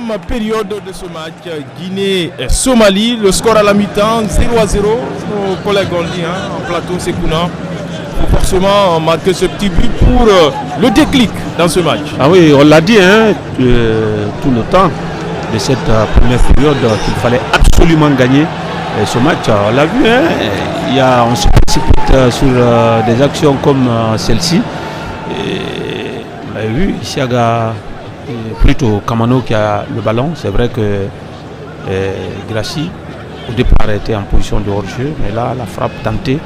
Deuxième période de ce match, Guinée-Somalie, le score à la mi-temps 0-0. Nos collègues ont dit en plateau, c'est Kouna. Il faut forcément marquer ce petit but pour le déclic dans ce match. Ah oui, on l'a dit tout le temps de cette première période qu'il fallait absolument gagner ce match. On l'a vu, on se précipite sur des actions comme celle-ci. On a vu Isiaga, plutôt Kamano qui a le ballon. C'est vrai que Gracie au départ était en position de hors-jeu, mais là la frappe tentée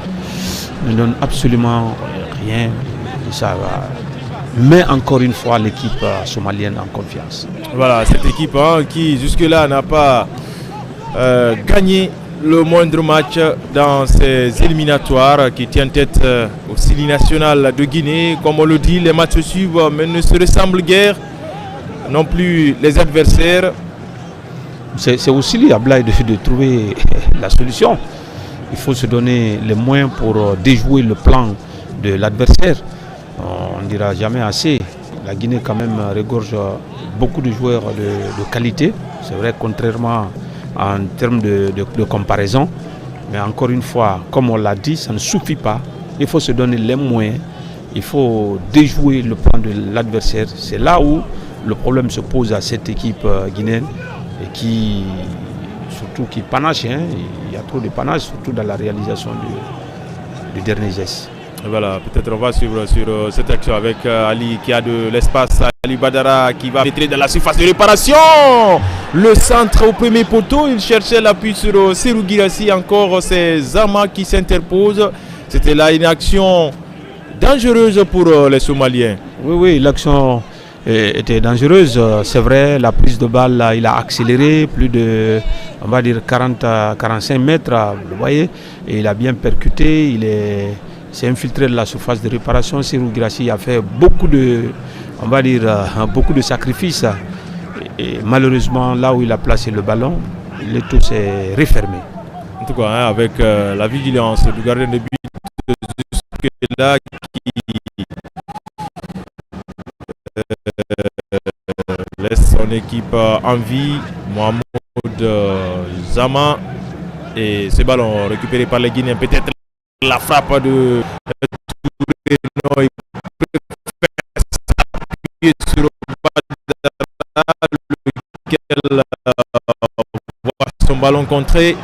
ne donne absolument rien. Ça met encore une fois l'équipe somalienne en confiance. Voilà, cette équipe qui jusque-là n'a pas gagné le moindre match dans ces éliminatoires, qui tient tête au Sili national de Guinée. Comme on le dit, les matchs se suivent mais ne se ressemblent guère, non plus les adversaires. C'est aussi à Blaye de trouver la solution. Il faut se donner les moyens pour déjouer le plan de l'adversaire. On ne dira jamais assez. La Guinée quand même regorge beaucoup de joueurs de qualité. C'est vrai, contrairement en termes de comparaison. Mais encore une fois, comme on l'a dit, ça ne suffit pas. Il faut se donner les moyens. Il faut déjouer le plan de l'adversaire. C'est là où le problème se pose à cette équipe guinéenne et qui panache. Il y a trop de panache, surtout dans la réalisation du dernier geste. Voilà, peut-être on va suivre sur cette action avec Ali qui a de l'espace. Ali Badara qui va pénétrer dans la surface de réparation. Le centre au premier poteau, il cherchait l'appui sur Serhou Guirassy. Encore c'est Zama qui s'interpose. C'était là une action dangereuse pour les Somaliens. Oui, l'action était dangereuse. C'est vrai, la prise de balle, il a accéléré plus de, on va dire, 40-45 mètres. Vous voyez, et il a bien percuté. Il s'est infiltré de la surface de réparation. Serhou Guirassy a fait beaucoup de sacrifices. Et malheureusement, là où il a placé le ballon, le tout s'est refermé. En tout cas, avec la vigilance du gardien de but jusque-là qui laisse son équipe en vie, Mohamed Zama. Et ce ballon récupéré par les Guinéens, peut-être la frappe de Touré, il peut sur lequel voit son ballon contré.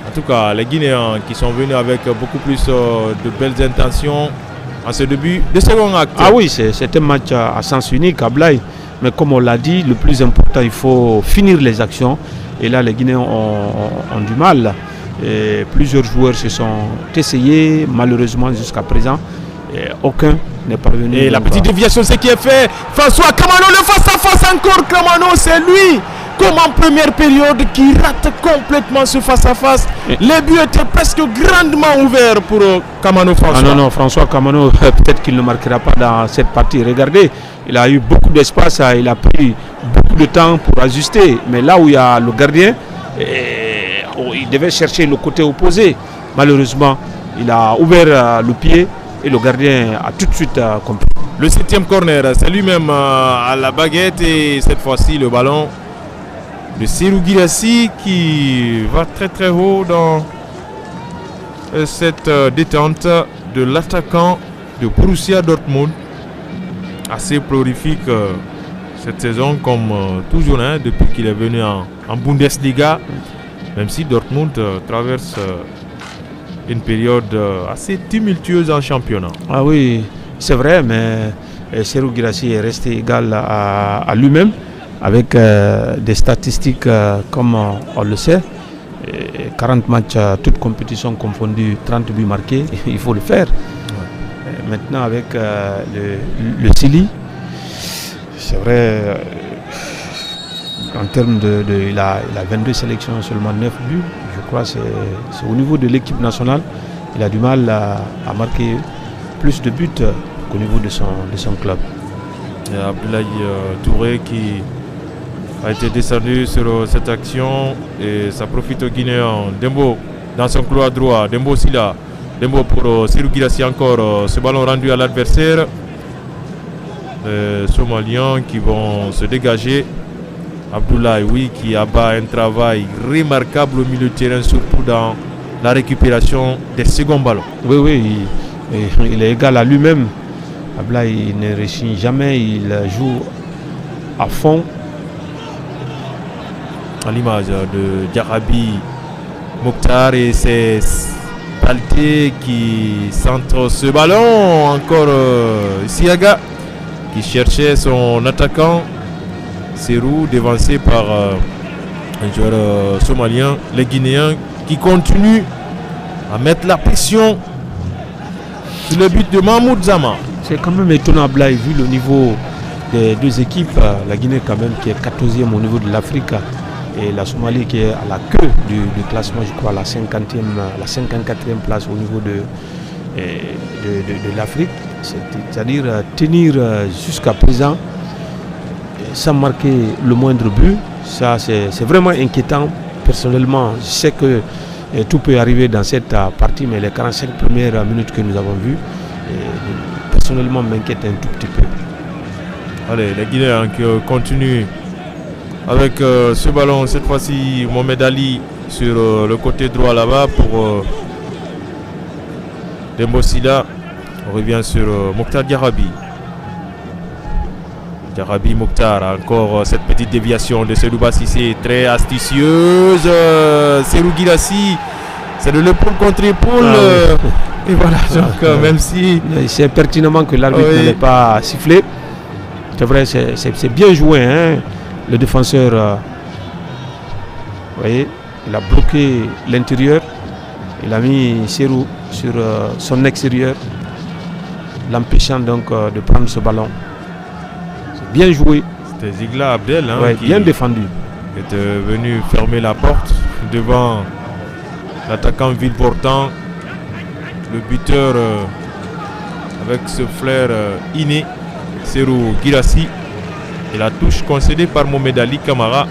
En tout cas, les Guinéens qui sont venus avec beaucoup plus de belles intentions en ce début de second acte. Ah oui, c'est un match à sens unique à Blaye. Mais comme on l'a dit, le plus important, il faut finir les actions. Et là, les Guinéens ont du mal. Et plusieurs joueurs se sont essayés, malheureusement jusqu'à présent. Et aucun n'est parvenu. Et la petite déviation, c'est qui est fait. François Kamano, le face-à-face encore. Kamano, c'est lui, comme en première période, qui rate complètement ce face-à-face. Les buts étaient presque grandement ouverts pour Kamano François. Ah non, François Kamano, peut-être qu'il ne marquera pas dans cette partie. Regardez, il a eu beaucoup d'espace, il a pris beaucoup de temps pour ajuster. Mais là où il y a le gardien, il devait chercher le côté opposé. Malheureusement, il a ouvert le pied et le gardien a tout de suite compris. Le 7e corner, c'est lui-même à la baguette et cette fois-ci le ballon de Serhou Guirassy qui va très très haut dans cette détente de l'attaquant de Borussia Dortmund. Assez prolifique cette saison comme toujours depuis qu'il est venu en Bundesliga. Même si Dortmund traverse une période assez tumultueuse en championnat. Ah oui, c'est vrai, mais Serhou Guirassy est resté égal à lui-même avec des statistiques comme on le sait. 40 matchs, toutes compétitions confondues, 30 buts marqués, il faut le faire. Ouais. Maintenant avec le Sili, c'est vrai, en termes il a 22 sélections, seulement 9 buts. Je crois que c'est au niveau de l'équipe nationale, il a du mal à marquer plus de buts qu'au niveau de son club. Il y a Abdoulaye Touré qui a été descendu sur cette action et ça profite aux Guinéens. Dembo dans son couloir droit, Dembo Sila, Dembo pour Serhou Guirassy encore, ce ballon rendu à l'adversaire. Les Somaliens qui vont se dégager Abdoulaye, oui, qui abat un travail remarquable au milieu de terrain, surtout dans la récupération des seconds ballons. Oui, il est égal à lui-même. Abdoulaye, il ne réussit jamais, il joue à fond. À l'image de Diarabi Mokhtar et ses Balté qui centre ce ballon. Encore Siaga qui cherchait son attaquant. Serou dévancé par un joueur somalien. Les Guinéens qui continuent à mettre la pression sur le but de Mahmoud Zama. C'est quand même étonnant, Ablaï, vu le niveau des deux équipes. La Guinée quand même qui est 14e au niveau de l'Afrique et la Somalie qui est à la queue du classement, je crois, à la 54e place au niveau de l'Afrique. C'est-à-dire tenir jusqu'à présent sans marquer le moindre but. Ça, c'est vraiment inquiétant. Personnellement, je sais que tout peut arriver dans cette partie, mais les 45 premières minutes que nous avons vues, personnellement, m'inquiètent un tout petit peu. Allez, les Guinéens qui continuent avec ce ballon. Cette fois-ci, Mohamed Ali sur le côté droit là-bas pour Dembo Sila. On revient sur Mokhtar Diarabi. Diarabi Mokhtar, encore cette petite déviation de Sedouba Sissé, très astucieuse. Serou Guirassy, c'est de l'épaule contre épaule. Et voilà, donc même si... C'est pertinemment que l'arbitre n'allait pas siffler. C'est vrai, c'est bien joué, hein. Le défenseur, vous voyez, il a bloqué l'intérieur. Il a mis Serou sur son extérieur, l'empêchant donc de prendre ce ballon. C'est bien joué. C'était Zigla Abdel qui bien défendu. Est venu fermer la porte devant l'attaquant Villeportant. Le buteur avec ce flair inné, Serou Guirassy. Et la touche concédée par Mohamed Ali Kamara.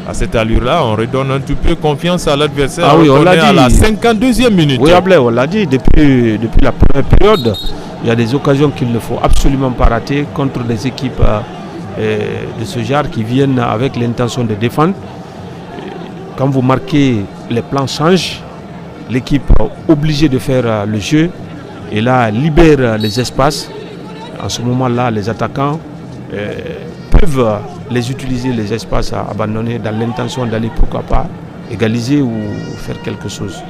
À cette allure-là, on redonne un petit peu confiance à l'adversaire. Ah oui, on l'a dit. À la 52e minute. Oui, Ablay, on l'a dit depuis la première période. Il y a des occasions qu'il ne faut absolument pas rater contre des équipes de ce genre qui viennent avec l'intention de défendre. Quand vous marquez, les plans changent. L'équipe est obligée de faire le jeu. Et là, libère les espaces. En ce moment-là, les attaquants peuvent les utiliser, les espaces abandonnés, dans l'intention d'aller, pourquoi pas, égaliser ou faire quelque chose.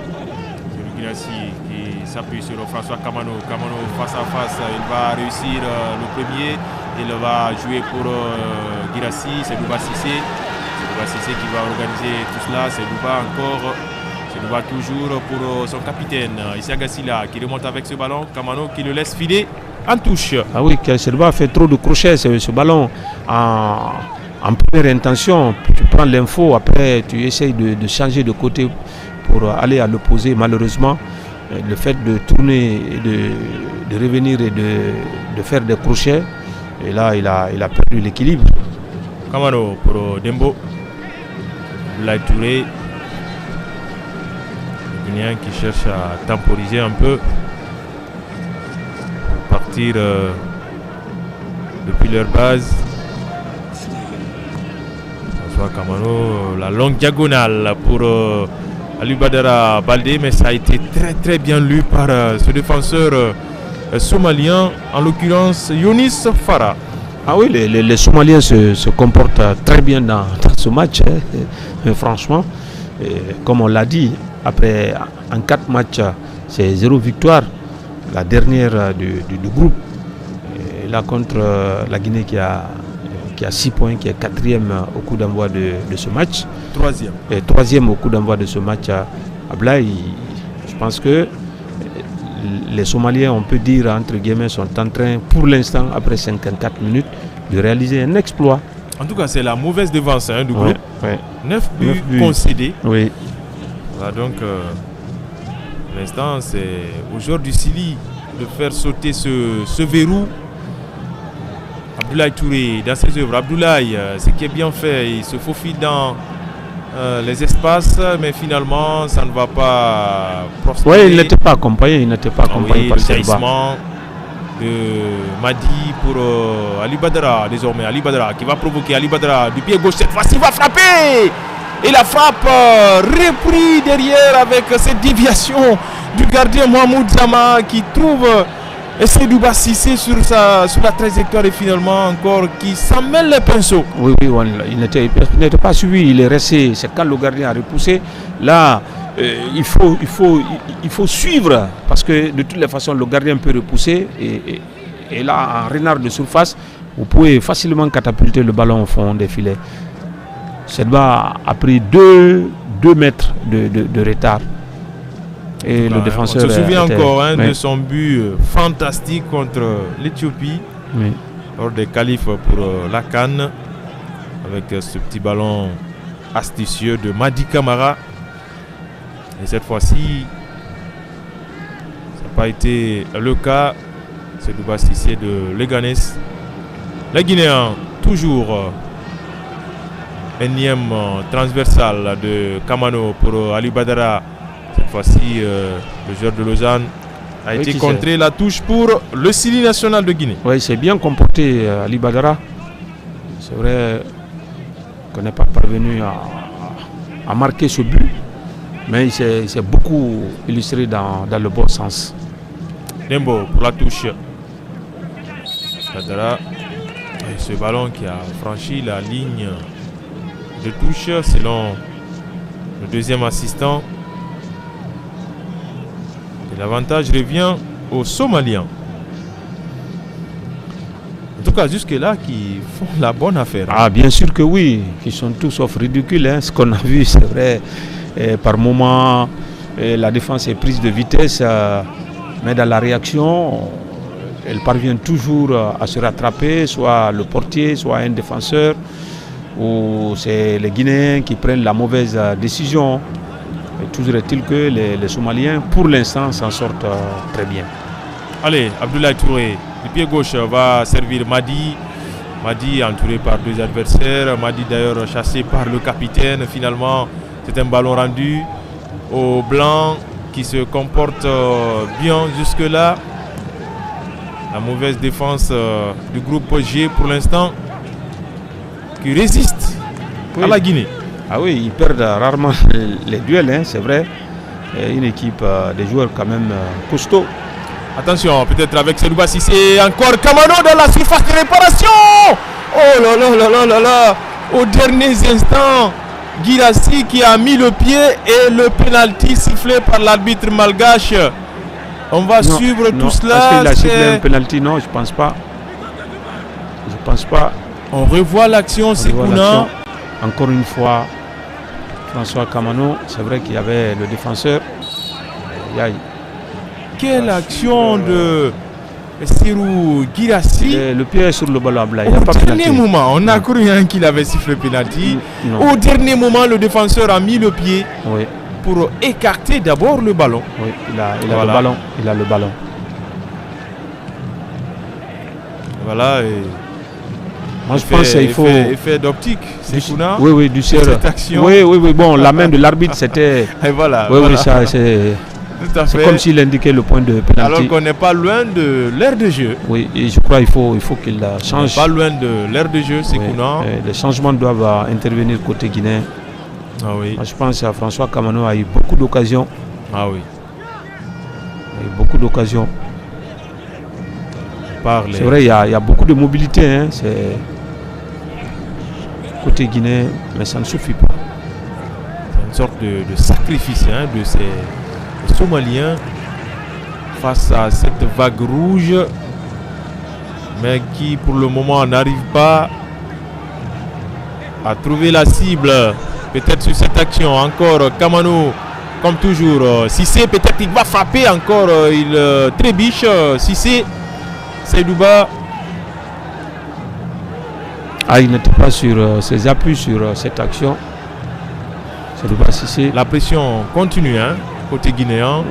Guirassy qui s'appuie sur François Kamano. Kamano face à face, il va réussir le premier. Il va jouer pour Guirassy. C'est Douba Sissé. C'est Douba Sissé qui va organiser tout cela. C'est Douba encore. C'est Douba toujours pour son capitaine, Issa Gassila, qui remonte avec ce ballon. Kamano qui le laisse filer. En touche. Ah oui, Serba fait trop de crochets, ce ballon en première intention. Tu prends l'info, après tu essayes de changer de côté pour aller à l'opposé. Malheureusement, le fait de tourner, de revenir et de faire des crochets, et là il a perdu l'équilibre. Kamano pour Dembo. Abdoulaye Touré. Les Guinéens qui cherchent à temporiser un peu. Partir depuis leur base. François Kamano, la longue diagonale pour Ali Badara Baldé, mais ça a été très très bien lu par ce défenseur somalien, en l'occurrence Younis Farah. Ah oui, les Somaliens se comportent très bien dans ce match, hein. Franchement, comme on l'a dit, après en 4 matchs, c'est 0 victoire. La dernière du groupe, et là contre la Guinée qui a 6 points, qui est 4e au coup d'envoi de ce match. 3e. Et 3e au coup d'envoi de ce match à Ablaï. Je pense que les Somaliens, on peut dire entre guillemets, sont en train pour l'instant, après 54 minutes, de réaliser un exploit. En tout cas, c'est la mauvaise défense du groupe. 9 buts concédés. Oui. Voilà, donc... l'instant, c'est au joueur du Sili de faire sauter ce verrou. Abdoulaye Touré, dans ses œuvres. Abdoulaye, ce qui est bien fait, il se faufile dans les espaces, mais finalement, ça ne va pas prospérer. Oui, il n'était pas accompagné, par Serba. de Madi pour Ali Badara désormais. Ali Badara qui va provoquer Ali Badara du pied gauche cette fois-ci va frapper. Et la frappe repris derrière avec cette déviation du gardien Mohamed Zama qui trouve Seydouba Cissé sur la trajectoire et finalement encore qui s'en mêle les pinceaux. Oui, il n'était pas suivi, il est resté. C'est quand le gardien a repoussé. Là, il faut suivre parce que de toutes les façons, le gardien peut repousser. Et là, en renard de surface, vous pouvez facilement catapulter le ballon au fond des filets. Seydouba a pris 2 mètres de retard. Et le défenseur. On se souvient encore de son but fantastique contre l'Éthiopie lors des qualifs pour la CAN avec ce petit ballon astucieux de Madi Camara. Et cette fois-ci, ça n'a pas été le cas. C'est Seydouba Cissé de Leganés. Les Guinéens, toujours énième transversal de Kamano pour Ali Badara. Cette fois-ci, le joueur de Lausanne a été contré. La touche pour le Sili national de Guinée. Oui, c'est bien comporté Ali Badara. C'est vrai qu'on n'est pas parvenu à marquer ce but, mais il s'est beaucoup illustré dans le bon sens. Dembo pour la touche. Badara. Et ce ballon qui a franchi la ligne de touche selon le deuxième assistant. L'avantage revient aux Somaliens. En tout cas, jusque-là, qui font la bonne affaire. Ah, bien sûr que oui, qui sont tous sauf ridicules. Ce qu'on a vu, c'est vrai. Par moments, la défense est prise de vitesse, mais dans la réaction, elle parvient toujours à se rattraper, soit le portier, soit un défenseur, ou c'est les Guinéens qui prennent la mauvaise décision. Et toujours est-il que les Somaliens, pour l'instant, s'en sortent très bien. Allez, Abdoulaye Touré, du pied gauche va servir Madi. Madi entouré par 2 adversaires. Madi d'ailleurs chassé par le capitaine. Finalement, c'est un ballon rendu au blanc qui se comporte bien jusque-là. La mauvaise défense du groupe G pour l'instant qui résiste à la Guinée. Ah oui, ils perdent rarement les duels, c'est vrai. Et une équipe des joueurs quand même costauds. Attention, peut-être avec Seydouba Cissé, encore Kamano dans la surface de réparation. Oh là là là là là là. Au dernier instant, Guirassy qui a mis le pied et le penalty sifflé par l'arbitre malgache. On va suivre tout cela. Est-ce qu'il a sifflé un penalty? Non, je pense pas. Je pense pas. On revoit l'action, Sekouna. Encore une fois, François Kamano, c'est vrai qu'il y avait le défenseur. Quelle action de Sirou Guirassy. Le pied est sur le ballon. Au dernier moment, on a cru qu'il avait sifflé penalty. Au dernier moment, le défenseur a mis le pied pour écarter d'abord le ballon. Oui, il a le ballon. Il a le ballon. Voilà. Et moi, je pense qu'il faut. Effet d'optique, c'est Kouna. Oui, du ciel. Oui. Bon, la main de l'arbitre, c'était. Et voilà. Oui, ça, c'est. C'est comme s'il indiquait le point de pénalty. Alors qu'on n'est pas loin de l'aire de jeu. Oui, et je crois qu'il faut qu'il change. Pas loin de l'aire de jeu, c'est Kouna. Les changements doivent intervenir côté guinéen. Ah oui. Moi, je pense que François Kamano a eu beaucoup d'occasions. Ah oui. Il a eu beaucoup d'occasions. C'est vrai, il y a beaucoup de mobilité. C'est côté guinéen, mais ça ne suffit pas. C'est une sorte de sacrifice de ces Somaliens face à cette vague rouge, mais qui pour le moment n'arrive pas à trouver la cible. Peut-être sur cette action, encore Kamano, comme toujours. Cissé, peut-être il va frapper encore, il trébiche. Cissé, Seydouba. Il n'était pas sur ses appuis sur cette action. Seydouba Cissé. La pression continue, côté guinéen.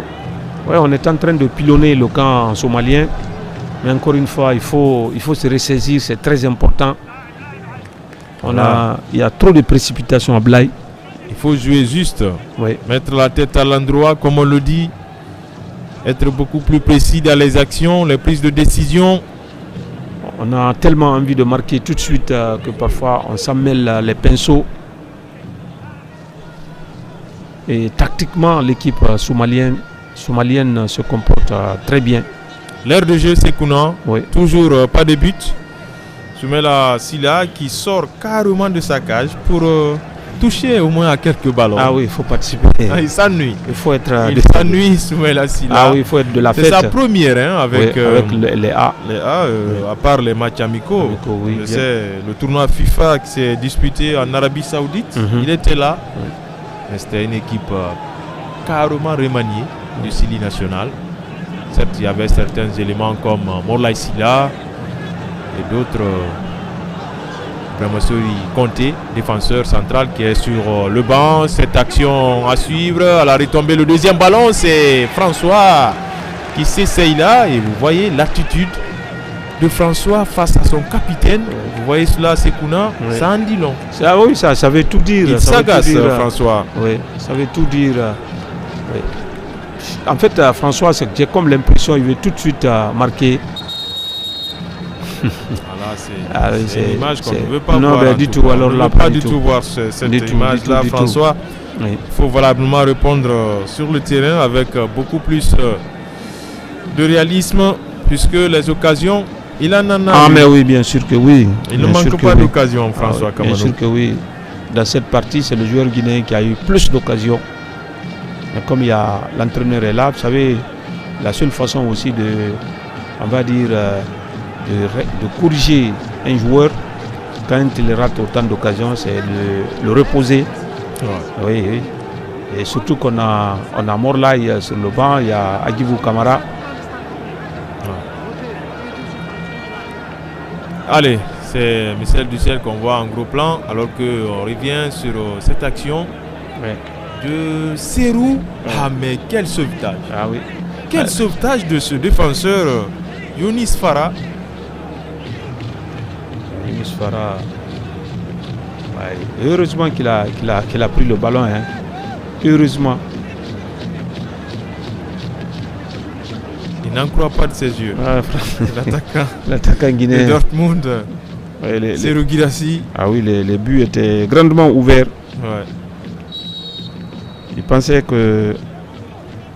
Oui, on est en train de pilonner le camp somalien. Mais encore une fois, il faut se ressaisir, c'est très important. Il y a trop de précipitations à Blaye. Il faut jouer juste, mettre la tête à l'endroit, comme on le dit. être beaucoup plus précis dans les actions, les prises de décision. On a tellement envie de marquer tout de suite que parfois on s'en mêle les pinceaux. Et tactiquement, l'équipe somalienne se comporte très bien. L'aire de jeu, c'est Kouna. Oui. Toujours pas de but. Soumela Silla qui sort carrément de sa cage pour toucher au moins à quelques ballons. Ah oui, il faut participer. Ah, il s'ennuie. Il faut être. Il s'ennuie, Soumela Silla. Ah oui, il faut être de la fête. C'est sa première avec, avec les A. Les A, à part les matchs amicaux. Oui, c'est le tournoi FIFA qui s'est disputé en Arabie Saoudite. Il était là. Mais c'était une équipe carrément remaniée du Sili national. Certes, il y avait certains éléments comme Morlaï Silla et d'autres. Bramassouri Conté, défenseur central qui est sur le banc. Cette action à suivre. À la retombée, le deuxième ballon, c'est François qui s'essaye là. Et vous voyez l'attitude de François face à son capitaine. Vous voyez cela, Sekouna, ça en dit long. Oui, ça veut tout dire. Il s'agace, François. Oui, ça veut tout dire. Oui. En fait, François, j'ai comme l'impression qu'il veut tout de suite marquer. Voilà, c'est une image qu'on ne veut pas voir. Non, du tout. Alors, on ne veut pas du tout voir cette image-là, François. Il faut valablement répondre sur le terrain avec beaucoup plus de réalisme, puisque les occasions, il en a. Ah, mais oui, bien sûr que oui. Il ne manque pas d'occasion, François Kamano. Bien sûr que oui. Dans cette partie, c'est le joueur guinéen qui a eu plus d'occasions. Mais comme il y a l'entraîneur est là, vous savez, la seule façon aussi de, on va dire, de corriger un joueur quand il rate autant d'occasions, c'est de le reposer. Oui, oui. Et surtout qu'on a Morlaï sur le banc, il y a Agibou Kamara. Allez, c'est Michel Dussel qu'on voit en gros plan, alors qu'on revient sur cette action de Serou. Ah, mais quel sauvetage! Ah oui. Quel sauvetage de ce défenseur Younis Farah. Younis Farah. Ouais. Heureusement qu'il a pris le ballon. Hein. Heureusement. Il n'en croit pas de ses yeux. L'attaquant guinéen. De Dortmund. Serou Guirassy. Ah oui, les buts étaient grandement ouverts. Ouais. Il pensait que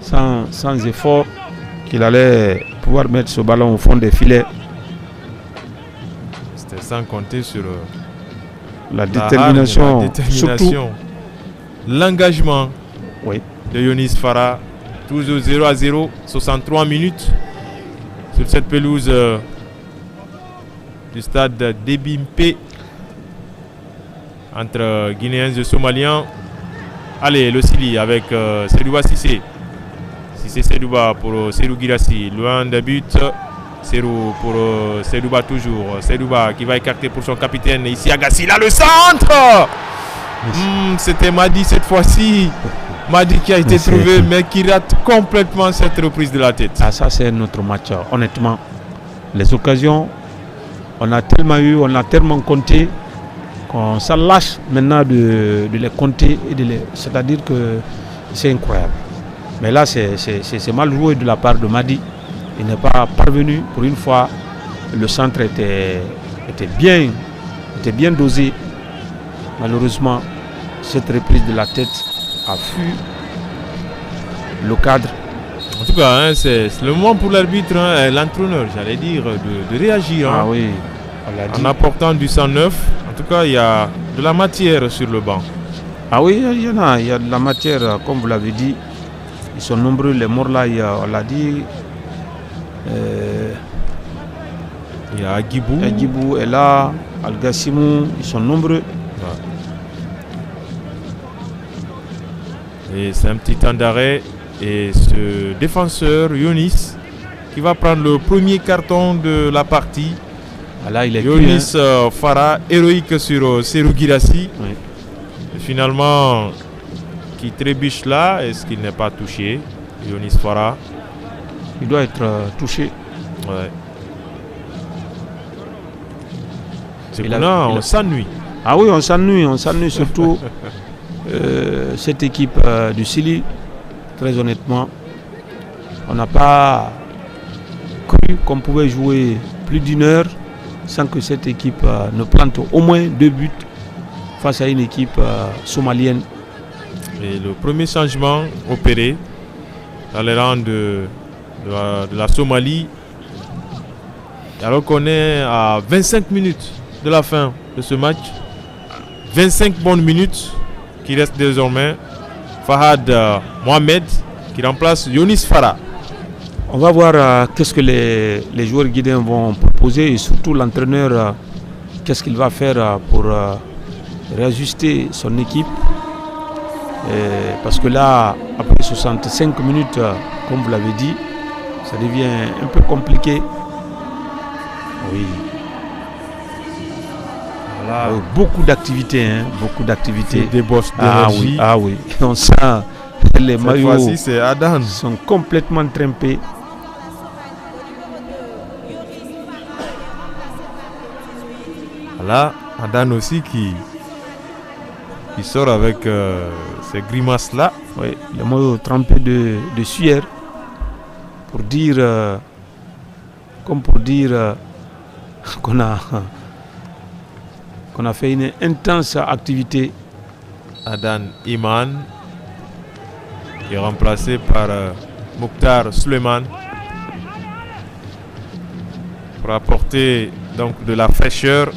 sans effort, qu'il allait pouvoir mettre ce ballon au fond des filets. C'était sans compter sur la détermination, surtout l'engagement de Younis Farah. Toujours 0-0, 63 minutes sur cette pelouse du stade Debimpe entre Guinéens et Somaliens. Allez, le Sili avec Sedouba Sissé. Sissé Sedouba pour Serou Guirassy. Loin des buts. Serou pour Sedouba toujours. Sedouba qui va écarter pour son capitaine. Ici Agassi, là le centre. C'était Madi cette fois-ci. Madi qui a été trouvé mais qui rate complètement cette reprise de la tête. Ah, ça c'est notre match. Honnêtement, les occasions, on a tellement eu, on a tellement compté qu'on s'en lâche maintenant de les compter. C'est-à-dire que c'est incroyable. Mais là, c'est mal joué de la part de Madi. Il n'est pas parvenu. Pour une fois, le centre était bien dosé. Malheureusement, cette reprise de la tête a fui le cadre. En tout cas, c'est le moment pour l'arbitre, l'entraîneur, j'allais dire, de réagir. Ah oui, en apportant du sang neuf. En tout cas, il y a de la matière sur le banc. Ah oui, il y a de la matière, comme vous l'avez dit. Ils sont nombreux, les morts là, on l'a dit. Il y a Agibou. Agibou est là, Al-Gassimou, ils sont nombreux. Et c'est un petit temps d'arrêt. Et ce défenseur, Younis, qui va prendre le premier carton de la partie. Là, il est Younis Farah, héroïque sur Serou Guirassy. Oui. Finalement, qui trébuche là, est-ce qu'il n'est pas touché? Younis Farah. Il doit être touché. Ouais. C'est là, on s'ennuie. Ah oui, on s'ennuie surtout. Cette équipe du Sili, très honnêtement, On n'a pas cru qu'on pouvait jouer plus d'une heure sans que cette équipe ne plante au moins 2 buts face à une équipe somalienne. Et le premier changement opéré dans les rangs de la Somalie, alors qu'on est à 25 minutes de la fin de ce match, 25 bonnes minutes qui restent désormais. Fahad Mohamed qui remplace Yonis Farah. On va voir qu'est-ce que les joueurs guinéens vont proposer et surtout l'entraîneur, qu'est-ce qu'il va faire pour réajuster son équipe. Parce que là, après 65 minutes, comme vous l'avez dit, ça devient un peu compliqué. Oui. Voilà. Beaucoup d'activités, beaucoup d'activités. Des bosses d'énergie. Ah oui. On sent les maillots c'est Adan. sont complètement trempés. Voilà, Adan aussi qui sort avec ces grimaces-là. Oui, le maillot trempé de sueur pour dire, qu'on a fait une intense activité. Adan Iman qui est remplacé par Mokhtar Suleiman pour apporter donc de la fraîcheur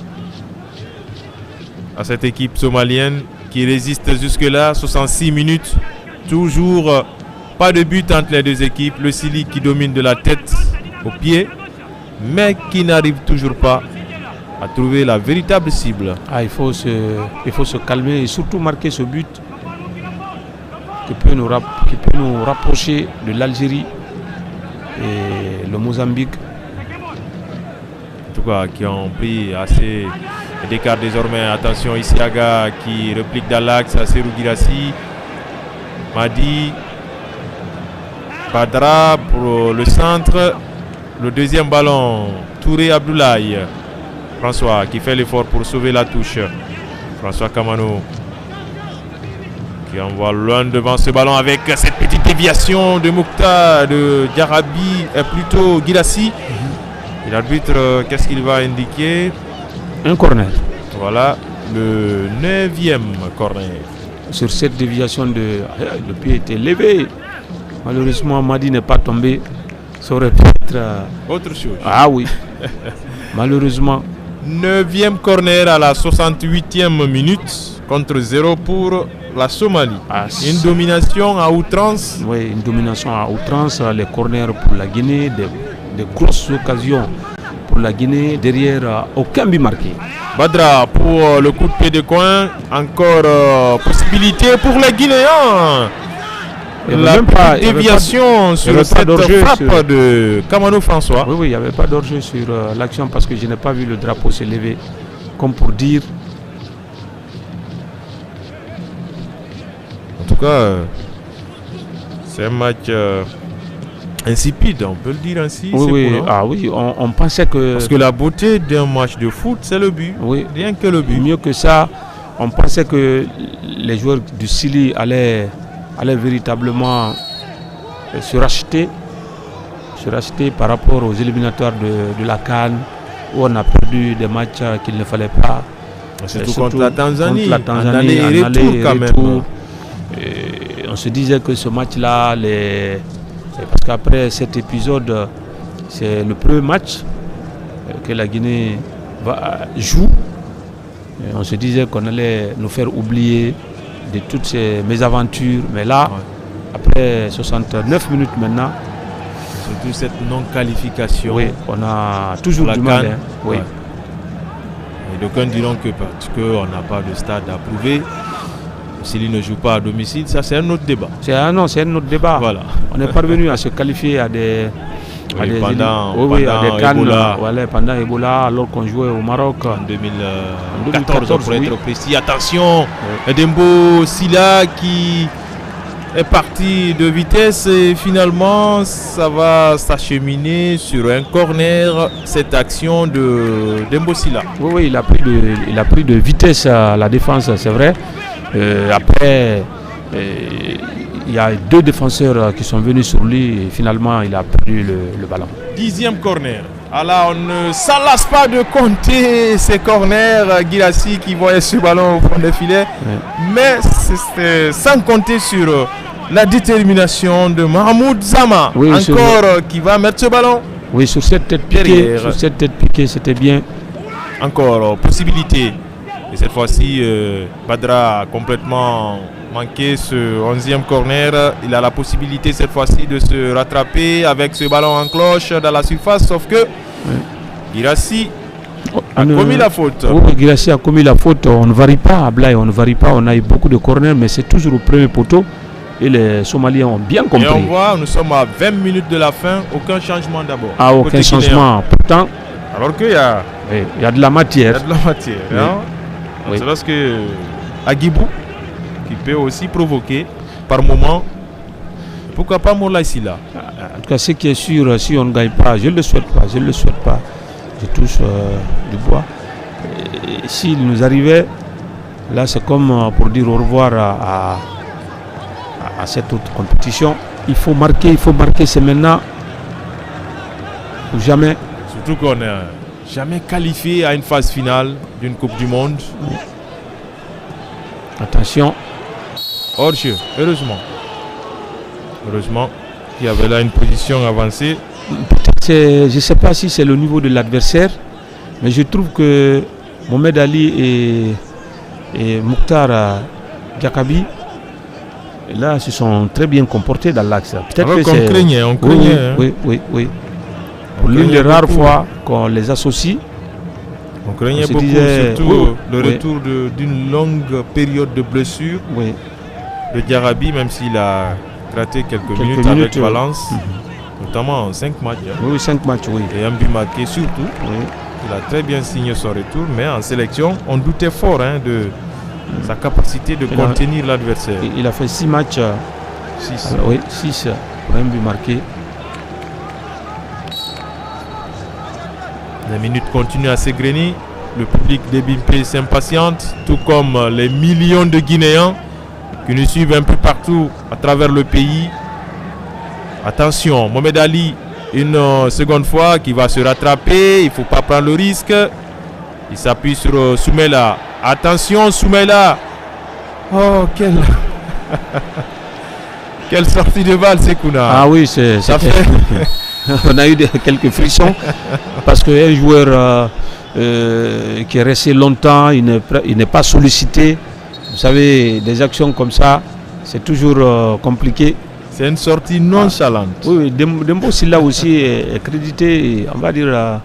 à cette équipe somalienne qui résiste jusque-là, 66 minutes, toujours pas de but entre les deux équipes. Le Sili qui domine de la tête aux pieds, mais qui n'arrive toujours pas à trouver la véritable cible. Il faut se calmer et surtout marquer ce but qui peut nous rapprocher de l'Algérie et le Mozambique. En tout cas, qui ont pris assez d'écart désormais. Attention, Isiaga qui replique dans l'axe à Serhou Guirassy. Madi Badra pour le centre. Le deuxième ballon, Touré Abdoulaye. François qui fait l'effort pour sauver la touche. François Kamano qui envoie loin devant ce ballon avec cette petite déviation de Mokhtar, de Diarabi, plutôt Guirassy. Et l'arbitre, qu'est-ce qu'il va indiquer? Un corner. Voilà, le 9e corner. Sur cette déviation, le pied était levé. Malheureusement, Madi n'est pas tombé. Ça aurait pu être autre chose. Ah oui. Malheureusement. 9e corner à la 68e minute contre 0 pour la Somalie. Une domination à outrance. Oui, une domination à outrance. Les corners pour la Guinée, des grosses occasions pour la Guinée. Derrière, aucun but marqué. Badra pour le coup de pied de coin. Encore possibilité pour les Guinéens. La déviation sur cette frappe de Kamano François. Oui, il n'y avait pas d'hors-jeu sur l'action parce que je n'ai pas vu le drapeau s'élever comme pour dire. En tout cas, c'est un match insipide, on peut le dire ainsi. Oui, on pensait que... Parce que la beauté d'un match de foot, c'est le but. Oui. Rien que le but. Mieux que ça, on pensait que les joueurs du Sili allaient véritablement se racheter par rapport aux éliminatoires de la CAN où on a perdu des matchs qu'il ne fallait pas. Surtout contre la Tanzanie. En aller et retour quand même. Et on se disait que ce match-là, parce qu'après cet épisode, c'est le premier match que la Guinée joue. Et on se disait qu'on allait nous faire oublier de toutes ces mésaventures, mais là, après 69 minutes maintenant, surtout cette non-qualification, oui, on a toujours du mal. Oui. Et d'aucuns diront que parce qu'on n'a pas de stade approuvé, s'il ne joue pas à domicile, ça c'est un autre débat. C'est un autre débat. Voilà. On est parvenu à se qualifier à des pendant Ebola. Voilà, pendant Ebola, alors qu'on jouait au Maroc en 2014 pour être précis. Attention, Dembo Sila qui est parti de vitesse et finalement ça va s'acheminer sur un corner, cette action de Dembo Sila. Oui, il a pris de vitesse à la défense, c'est vrai. Après, il y a 2 défenseurs qui sont venus sur lui et finalement il a perdu le ballon. 10e corner. Alors on ne s'en lasse pas de compter ces corners. Guirassy qui voyait ce ballon au fond des filets. Mais c'est sans compter sur la détermination de Mahmoud Zama. Oui, encore qui va mettre ce ballon. Oui, sur cette tête piquée, c'était bien. Encore possibilité. Et cette fois-ci, Badra a complètement manqué ce 11e corner. Il a la possibilité cette fois-ci de se rattraper avec ce ballon en cloche dans la surface. Sauf que Guirassy a commis la faute. Oui, Guirassy a commis la faute. On ne varie pas à Blaye, on ne varie pas. On a eu beaucoup de corners, mais c'est toujours au premier poteau. Et les Somaliens ont bien compris. Et on voit, nous sommes à 20 minutes de la fin. Aucun changement d'abord. Ah, aucun changement. Pourtant, alors qu'il y a... Oui, il y a de la matière. Il y a de la matière. Oui. Hein? Oui. C'est lorsque Agibou, qui peut aussi provoquer par moment, pourquoi pas Morlaye Sylla. En tout cas, ce qui est sûr, si on ne gagne pas, je ne le souhaite pas, je touche du bois. S'il nous arrivait, là c'est comme pour dire au revoir à cette autre compétition. Il faut marquer, c'est maintenant ou jamais. Surtout qu'on n'est jamais qualifié à une phase finale d'une Coupe du Monde. Attention. Hors-jeu, heureusement. Heureusement qu'il y avait là une position avancée. Je ne sais pas si c'est le niveau de l'adversaire, mais je trouve que Mohamed Ali et Mokhtar Diakabi là se sont très bien comportés dans l'axe. Peut-être alors qu'on craignait. Oui. Pour l'une des rares fois qu'on les associe. On craignait beaucoup, surtout le retour d'une longue période de blessure de Diarabi, même s'il a raté quelques minutes avec Valence, notamment en 5 matchs. Oui, 5 matchs, oui. Et un but marqué surtout. Oui. Il a très bien signé son retour, mais en sélection, on doutait fort de sa capacité de contenir l'adversaire. Il a fait 6 matchs. 6. Oui, 6 pour un but marqué. Les minutes continuent à s'égrener. Le public des Bimpe s'impatiente, tout comme les millions de Guinéens qui nous suivent un peu partout à travers le pays. Attention, Mohamed Ali, une seconde fois, qui va se rattraper. Il ne faut pas prendre le risque. Il s'appuie sur Soumaila. Attention, Soumaila. Oh, quelle sortie de balle, Sekouna. Ah oui, ça fait... On a eu quelques frissons parce qu'un joueur qui est resté longtemps, il n'est pas sollicité. Vous savez, des actions comme ça, c'est toujours compliqué. C'est une sortie nonchalante. Oui, Dembo Sylla aussi est crédité, on va dire,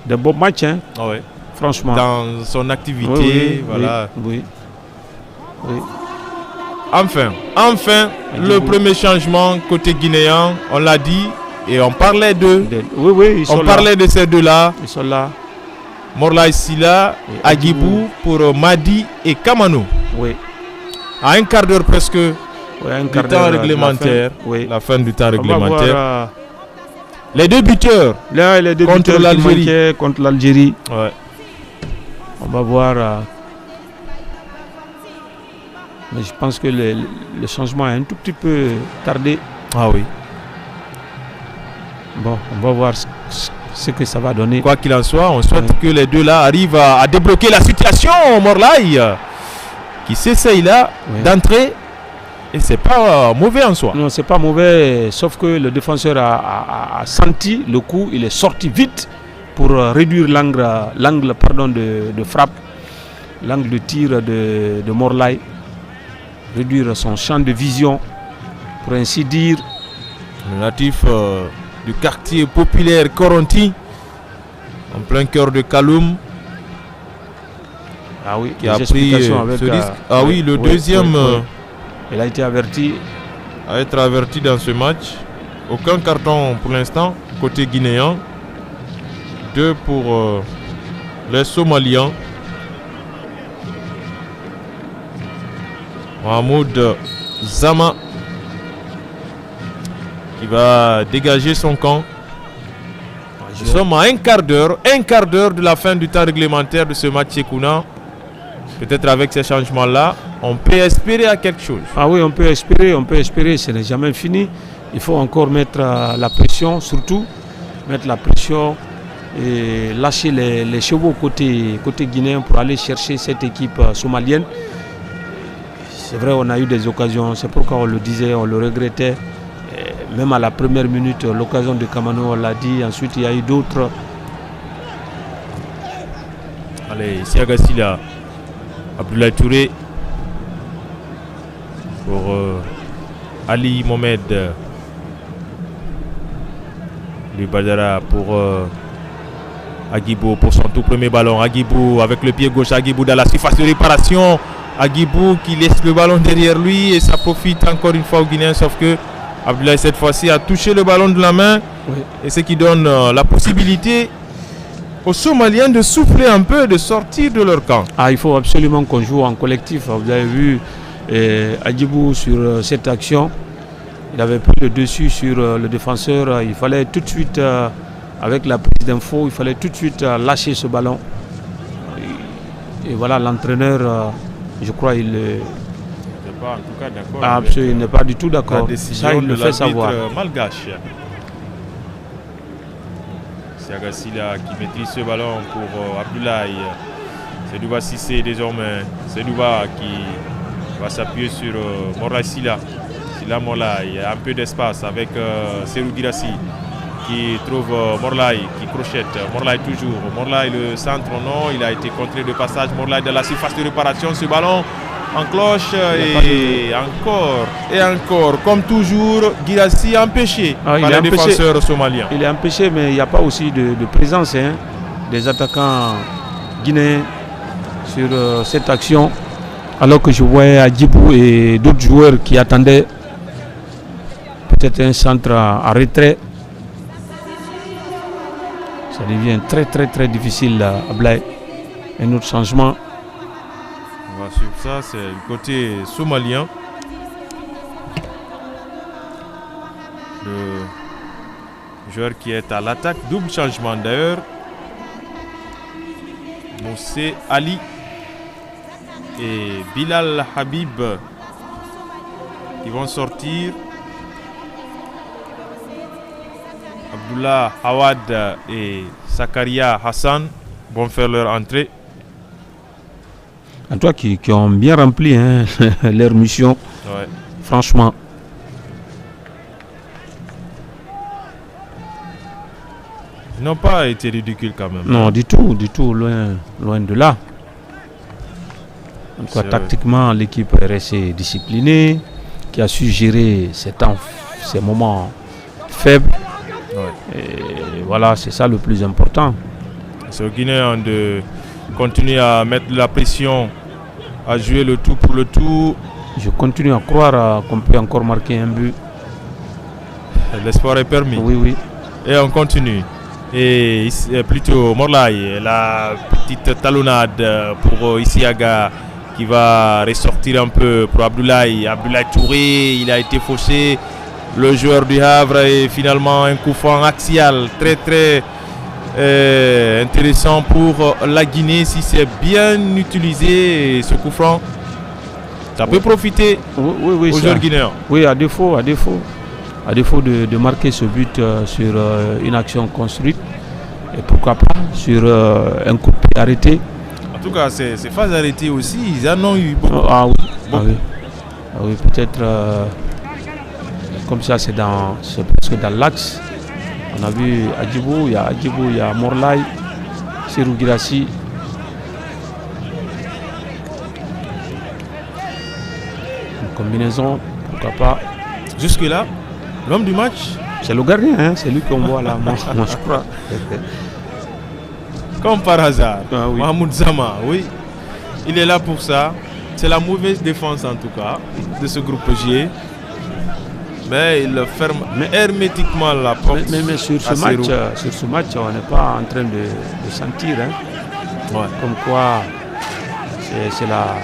de bons matchs. Hein. Ah ouais. Franchement. Dans son activité, voilà. Oui. Enfin, le premier changement côté guinéen, on l'a dit. Et on parlait de ces deux-là. Ils sont là. Morlaye Sylla, Agibou pour Madi et Kamano. Oui. À un quart d'heure presque du temps réglementaire. La fin du temps réglementaire. Les deux buteurs. Contre l'Algérie. Ouais. On va voir. Mais je pense que le changement a un tout petit peu tardé. Ah oui. Bon, on va voir ce que ça va donner. Quoi qu'il en soit, on souhaite que les deux là arrivent à débloquer la situation. Morlaye qui s'essaye là d'entrer. Et c'est pas mauvais en soi. Non, c'est pas mauvais, sauf que le défenseur a senti le coup. Il est sorti vite pour réduire l'angle de frappe, l'angle de tir de Morlaye, réduire son champ de vision, pour ainsi dire. Le natif du quartier populaire Koronti, en plein cœur de Kaloum. Ah oui, qui a pris ce risque. Ah oui, le deuxième. Il a été averti. À être averti dans ce match. Aucun carton pour l'instant, côté guinéen. 2 pour les Somaliens. Mahmoud Zama qui va dégager son camp. Nous sommes à un quart d'heure de la fin du temps réglementaire de ce match Sekouna. Peut-être avec ces changements-là, on peut espérer à quelque chose. Ah oui, on peut espérer, ce n'est jamais fini. Il faut encore mettre la pression, surtout mettre la pression et lâcher les chevaux côté guinéen pour aller chercher cette équipe somalienne. C'est vrai, on a eu des occasions, c'est pourquoi on le disait, on le regrettait. Et même à la première minute, l'occasion de Kamano, on l'a dit. Ensuite, il y a eu d'autres. Allez, Siaga Silla, Abdoulaye Touré pour Ali Mohamed. Lui Badara pour Agibou pour son tout premier ballon. Agibou avec le pied gauche, Agibou dans la surface de réparation. Agibou qui laisse le ballon derrière lui et ça profite encore une fois aux Guinéens, sauf que Abdoulaye cette fois-ci a touché le ballon de la main, oui. Et ce qui donne la possibilité aux Somaliens de souffler un peu, de sortir de leur camp. Ah, il faut absolument qu'on joue en collectif. Vous avez vu Agibou sur cette action, il avait pris le dessus sur le défenseur. Il fallait tout de suite, avec la prise d'info, il fallait tout de suite lâcher ce ballon. Et voilà, l'entraîneur, je crois, il n'est pas en tout cas d'accord. Ah, absolument, il n'est pas du tout d'accord. Ça, il le fait savoir. Malgache. Siaga Silla qui maîtrise ce ballon pour Abdoulaye. C'est Douba Sissé désormais. C'est Douba qui va s'appuyer sur Morlaye Silla. Silla Morlaye, il y a un peu d'espace avec Serou Girassi qui trouve Morlaye, qui crochette. Morlaye toujours. Morlaye le centre, non, il a été contré de passage. Morlaye de la surface de réparation. Ce ballon en cloche et encore, comme toujours, Girassi empêché par les défenseurs somaliens. Il est empêché, mais il n'y a pas aussi de présence des attaquants guinéens sur cette action. Alors que je voyais Agibou et d'autres joueurs qui attendaient peut-être un centre à retrait. Ça devient très difficile à Ablaye. Un autre changement. On va suivre ça, c'est le côté somalien. Le joueur qui est à l'attaque, double changement d'ailleurs. Moussé Ali et Bilal Habib qui vont sortir. Abdullah Hawad et Sakaria Hassan vont faire leur entrée. En toi qui ont bien rempli leur mission, ouais. Franchement. Ils n'ont pas été ridicules quand même. Non, du tout, loin de là. En tout cas, tactiquement, l'équipe est restée disciplinée, qui a su gérer ces moments faibles. Ouais. Et voilà, c'est ça le plus important. C'est aux Guinéens de continuer à mettre de la pression, à jouer le tout pour le tout. Je continue à croire qu'on peut encore marquer un but. L'espoir est permis. Oui. Et on continue. Et plutôt Morlaye, la petite talonnade pour Isiaga qui va ressortir un peu pour Abdoulaye. Abdoulaye Touré, il a été fauché. Le joueur du Havre et finalement un coup franc axial très intéressant pour la Guinée si c'est bien utilisé ce coup franc. Ça peut profiter aux joueurs guinéens. Oui, à défaut de marquer ce but sur une action construite et pourquoi pas sur un coup de pied arrêté. En tout cas, ces phases arrêtées aussi, ils en ont eu beaucoup. Oui, peut-être comme ça, c'est presque dans l'axe. On a vu Agibou, il y a Morlaye, Serou Girassi. Une combinaison, pourquoi pas. Jusque-là, l'homme du match, c'est le gardien, c'est lui qu'on voit là, moi je crois. Comme par hasard, Mahmoud Zama, oui, il est là pour ça. C'est la mauvaise défense en tout cas de ce groupe G. Mais il ferme hermétiquement la porte. Mais sur ce match, on n'est pas en train de sentir. Comme quoi, c'est la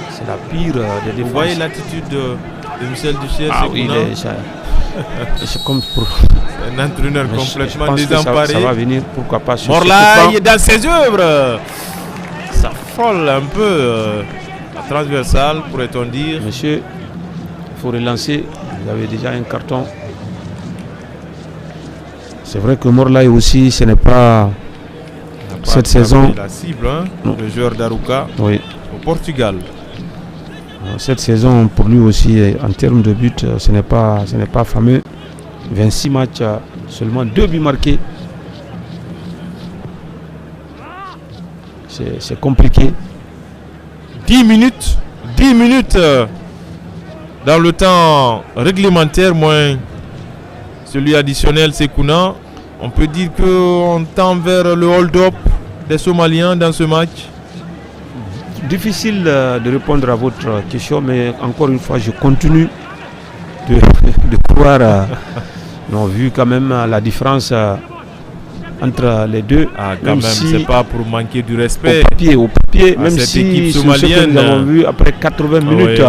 pire des défenses. Vous voyez l'attitude de Michel Duchesne. Ah oui, c'est comme pour... un entraîneur complètement désemparé. Ça va venir, pourquoi pas sur Morlaye dans ses œuvres. Ça frôle un peu la transversale, pourrait-on dire. Monsieur, il faut relancer. Vous avez déjà un carton. C'est vrai que Morlaï aussi, ce n'est pas cette saison. La cible, hein, le joueur d'Arouca au Portugal. Cette saison, pour lui aussi, en termes de but, ce n'est pas fameux. 26 matchs, seulement 2 buts marqués. C'est compliqué. 10 minutes dans le temps réglementaire, moins celui additionnel Sekouna. On peut dire qu'on tend vers le hold-up des Somaliens dans ce match. Difficile de répondre à votre question, mais encore une fois, je continue de croire, vu quand même la différence entre les deux. Quand même, c'est pas pour manquer du respect. Au papier, même cette si équipe sur somalienne, ce que nous avons vu après 80 minutes.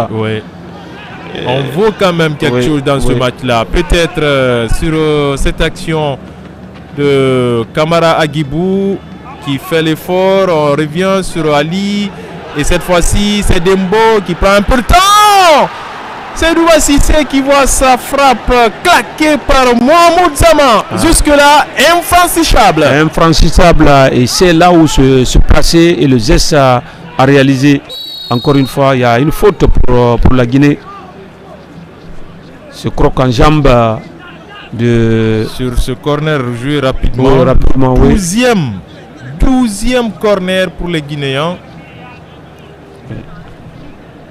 On vaut quand même quelque chose dans ce match-là. Peut-être sur cette action de Kamara Agibou qui fait l'effort. On revient sur Ali. Et cette fois-ci, c'est Dembo qui prend un peu de temps. C'est Douba Cissé qui voit sa frappe claquée par Mohamed Zama. Jusque-là, infranchissable. Infranchissable. Et c'est là où se placer et le geste à réaliser. Encore une fois, il y a une faute pour la Guinée. Ce croc en jambe sur ce corner joué rapidement. 12e corner pour les Guinéens.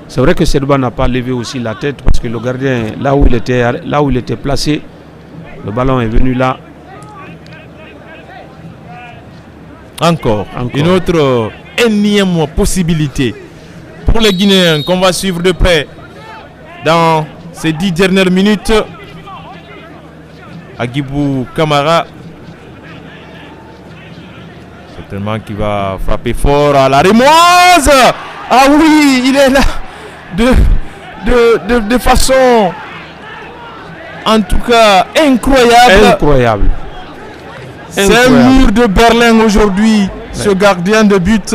C'est vrai que Sedouba n'a pas levé aussi la tête parce que le gardien, là où il était placé, le ballon est venu là. Encore. Une autre énième possibilité pour les Guinéens qu'on va suivre de près dans ces 10 dernières minutes. Agibou Kamara, certainement qui va frapper fort à la Rémoise. Ah oui, il est là de façon en tout cas incroyable. C'est un mur de Berlin aujourd'hui, ce gardien de but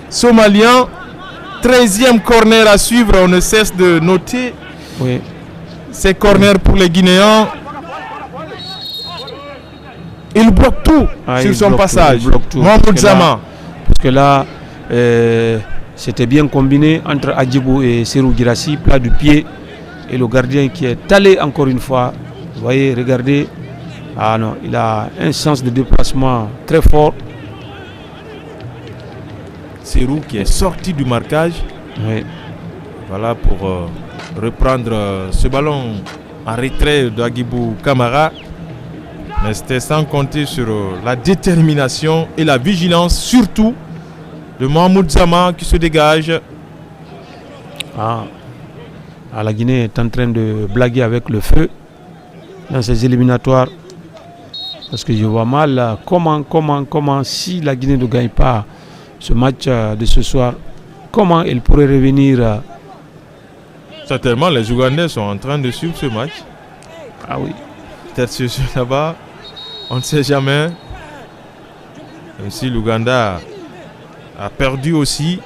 somalien. 13e corner à suivre, on ne cesse de noter ces corners pour les Guinéens. Il bloque tout sur son passage. Mohamed Zama. Parce que là, c'était bien combiné entre Adjibou et Serou Girassi, plat du pied. Et le gardien qui est allé encore une fois. Vous voyez, regardez. Ah non, il a un sens de déplacement très fort. Serou qui est sorti du marquage. Voilà pour reprendre ce ballon en retrait d'Agibou Kamara. Mais c'était sans compter sur la détermination et la vigilance, surtout de Mohamed Zama qui se dégage. La Guinée est en train de blaguer avec le feu dans ces éliminatoires. Parce que je vois mal comment si la Guinée ne gagne pas ce match de ce soir, comment elle pourrait revenir. Certainement, les Ougandais sont en train de suivre ce match. Ah oui. Peut-être là-bas, on ne sait jamais. Même si l'Ouganda a perdu aussi.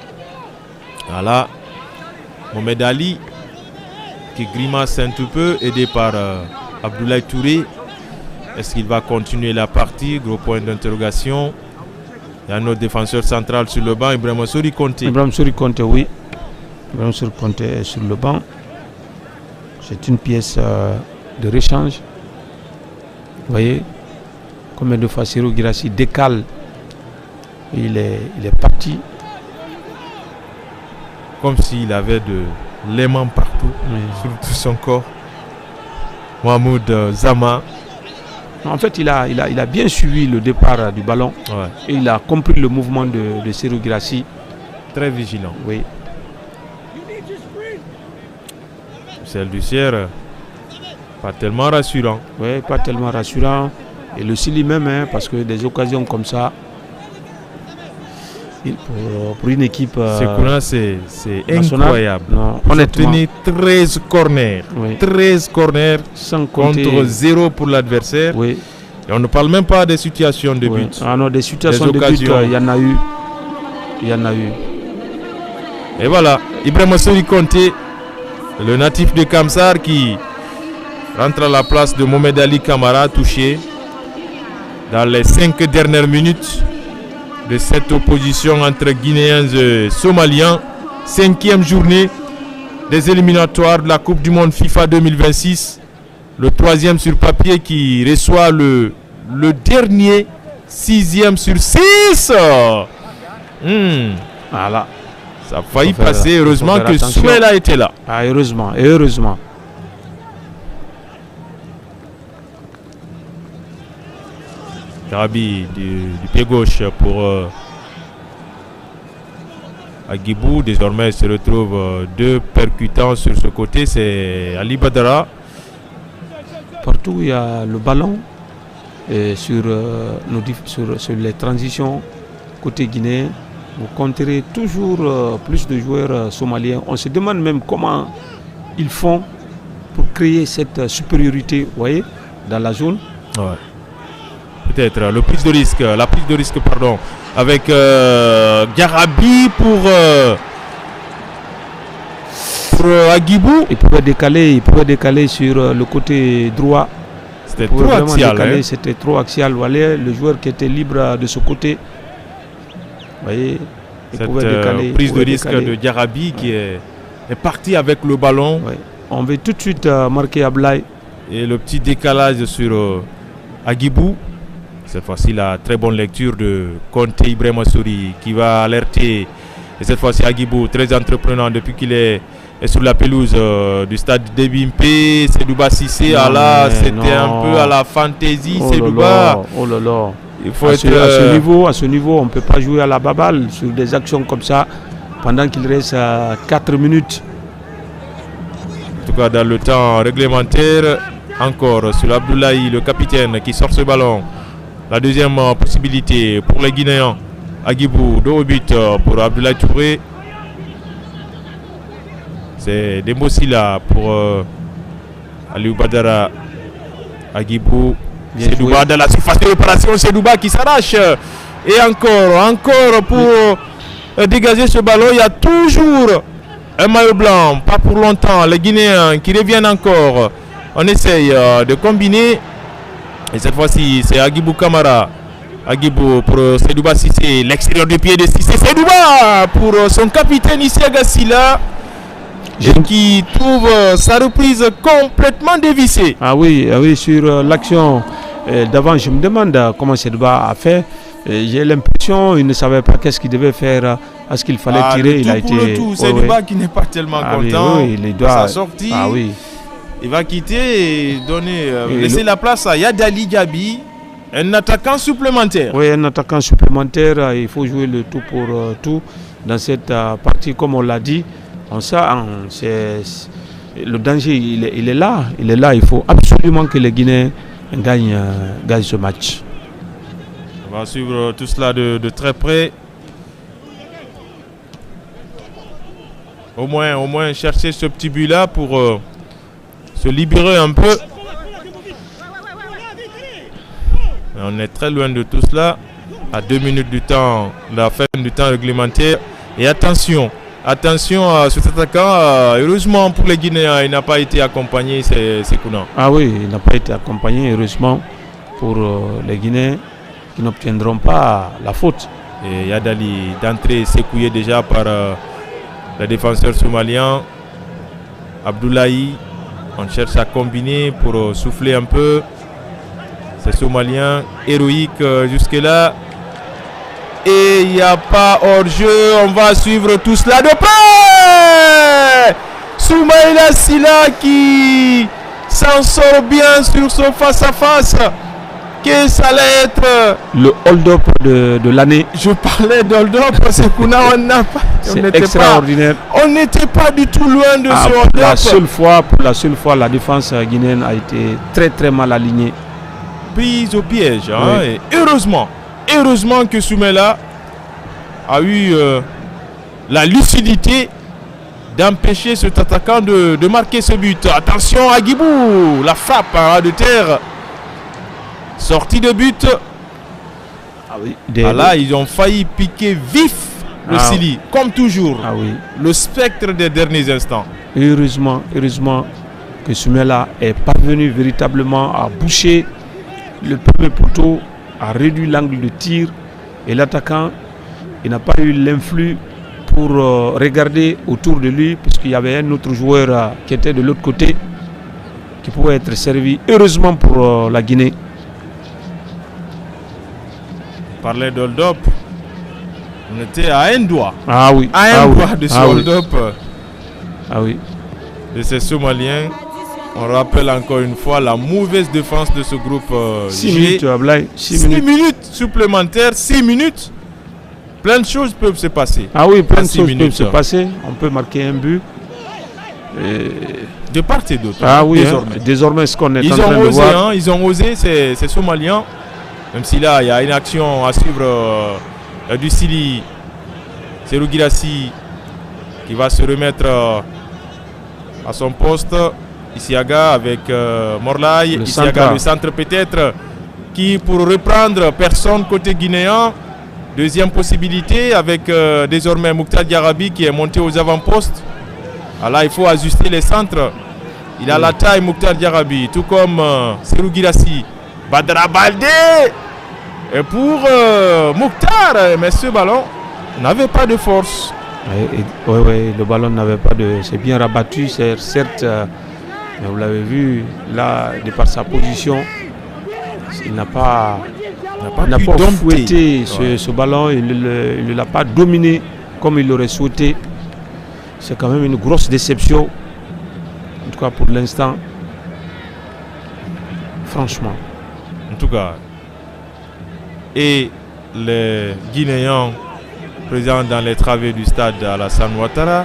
Voilà. Mohamed Ali qui grimace un tout peu, aidé par Abdoulaye Touré. Est-ce qu'il va continuer la partie? Gros point d'interrogation. Il y a un autre défenseur central sur le banc, Ibrahima Sori Konté. Ibrahima Sori Konté, oui. Ibrahima Sori Konté est sur le banc. C'est une pièce de rechange. Vous voyez combien de fois Serou Girassi décale. Il est parti. Comme s'il avait de l'aimant partout, sur tout son corps. Mohamed Zama. En fait, il a bien suivi le départ du ballon. Et il a compris le mouvement de Serou Girassi. Très vigilant. Oui. Celle du Sierre, pas tellement rassurant. Oui, pas tellement rassurant. Et le Sili même, parce que des occasions comme ça, pour une équipe c'est incroyable. On a tenu 13 corners. 13 corners sans compter, contre 0 pour l'adversaire. Oui. Et on ne parle même pas des situations de but. Ah non, des situations de but, il y en a eu. Et voilà, Ibrahima Sori Konté, le natif de Kamsar qui rentre à la place de Mohamed Ali Kamara, touché dans les 5 dernières minutes de cette opposition entre Guinéens et Somaliens. 5e journée des éliminatoires de la Coupe du Monde FIFA 2026. Le 3e sur papier qui reçoit le dernier 6e sur 6. Voilà. Ça a failli passer. Heureusement que Soumaïla était là. Ah, heureusement, et heureusement. Jarabi du pied gauche pour Agibou. Désormais, il se retrouve 2 percutants sur ce côté. C'est Ali Badara. Partout où il y a le ballon, sur les transitions côté guinéen, vous compterez toujours plus de joueurs somaliens. On se demande même comment ils font pour créer cette supériorité, vous voyez, dans la zone. Ouais. Peut-être la prise de risque, pardon, avec Jarabi pour Agibou. Il pouvait décaler sur le côté droit. C'était trop axial. C'était trop axial. Voilà, le joueur qui était libre de ce côté. Vous voyez, cette prise de risque de Jarabi qui est parti avec le ballon. Ouais. On veut tout de suite marquer Ablaye. Et le petit décalage sur Agibou. Cette fois-ci, la très bonne lecture de Konté Ibrahima Sori qui va alerter. Et cette fois-ci, Agibou, très entreprenant depuis qu'il est sur la pelouse du stade Debimpe. Sedouba Cissé, c'était un peu à la fantaisie. Sedouba. Oh là là. Il faut à ce niveau, on ne peut pas jouer à la baballe sur des actions comme ça pendant qu'il reste 4 minutes. En tout cas, dans le temps réglementaire, encore sur Abdoulaye, le capitaine, qui sort ce ballon. La deuxième possibilité pour les Guinéens. Agibou, 2 au but pour Abdoulaye Touré. C'est Dembosila pour Aliou Badara. Agibou. Sedouba dans la surface de réparation. Sedouba qui s'arrache. Et encore pour dégager ce ballon. Il y a toujours un maillot blanc. Pas pour longtemps. Les Guinéens qui reviennent encore. On essaye de combiner. Et cette fois-ci, c'est Agibou Kamara. Agibou pour Sedouba Cissé. L'extérieur du pied de Cissé. Sedouba pour son capitaine Isiaga Silla. Qui trouve sa reprise complètement dévissée. Ah oui, sur l'action d'avant, je me demande comment Sedouba a fait. J'ai l'impression qu'il ne savait pas qu'est-ce qu'il devait faire, à ce qu'il fallait tirer. Il a été. Sedouba qui n'est pas tellement content. Il doit sa sortie. Il va quitter et laisser la place à Yadali Gabi, un attaquant supplémentaire. Oui, un attaquant supplémentaire. Il faut jouer le tout pour tout dans cette partie, comme on l'a dit. Le danger, il est là. Il faut absolument que les Guinéens gagnent ce match. On va suivre tout cela de très près. Au moins chercher ce petit but-là pour se libérer un peu. Mais on est très loin de tout cela. À 2 minutes du temps, la fin du temps réglementaire. Et attention à cet attaquant. Heureusement pour les Guinéens, il n'a pas été accompagné, c'est Kounan. Ah oui, il n'a pas été accompagné, heureusement pour les Guinéens qui n'obtiendront pas la faute. Et Yadali d'entrée secouillé déjà par le défenseur somalien. Abdoulaye, on cherche à combiner pour souffler un peu. C'est Somalien héroïque jusque-là. Et il n'y a pas hors-jeu. On va suivre tout cela de près. Soumaïla Silla qui s'en sort bien sur son face-à-face. Que ça allait être le hold-up de l'année. Je parlais d'hold-up parce que c'est extraordinaire. On n'était pas du tout loin de ce hold-up. Pour la seule fois, la défense guinéenne a été très très mal alignée. Prise au piège. Et heureusement que Soumaïla a eu la lucidité d'empêcher cet attaquant de marquer ce but. Attention à Agibou, la frappe de terre. Sortie de but. Ah oui, là, ils ont failli piquer vif le Sili, comme toujours. Ah oui. Le spectre des derniers instants. Heureusement que Soumela est parvenu véritablement à boucher le premier poteau, à réduire l'angle de tir. Et l'attaquant, il n'a pas eu l'influx pour regarder autour de lui, puisqu'il y avait un autre joueur qui était de l'autre côté, qui pouvait être servi. Heureusement pour la Guinée. On parlait d'hold-up. On était à un doigt. Ah oui. À un doigt de ce hold-up. Ah oui. De ces Somaliens. On rappelle encore une fois la mauvaise défense de ce groupe. 6 minutes, Ablaye. 6 minutes supplémentaires, 6 minutes. Plein de choses peuvent se passer. Ah oui, plein de choses peuvent se passer. On peut marquer un but. De part et d'autre. Ah oui, désormais ce qu'on est en train de voir. Ils ont osé, ces Somaliens. Même si là, il y a une action à suivre du Sili. Serhou Guirassy qui va se remettre à son poste. Isiaga avec Morlaï. Isiaga, le centre peut-être, qui pour reprendre personne côté guinéen. Deuxième possibilité avec désormais Mouktar Diarabi qui est monté aux avant-postes. Alors là, il faut ajuster les centres. Il a la taille, Mouktar Diarabi, tout comme Serhou Guirassy. Badara Baldé. Et pour Mouktar, mais ce ballon n'avait pas de force. Oui, le ballon n'avait pas de... C'est bien rabattu, certes. Mais vous l'avez vu, là, de par sa position, il n'a pas fouetté ce ballon, il ne l'a pas dominé comme il l'aurait souhaité. C'est quand même une grosse déception, en tout cas pour l'instant, franchement. En tout cas, et les Guinéens présents dans les travées du stade Alassane Ouattara,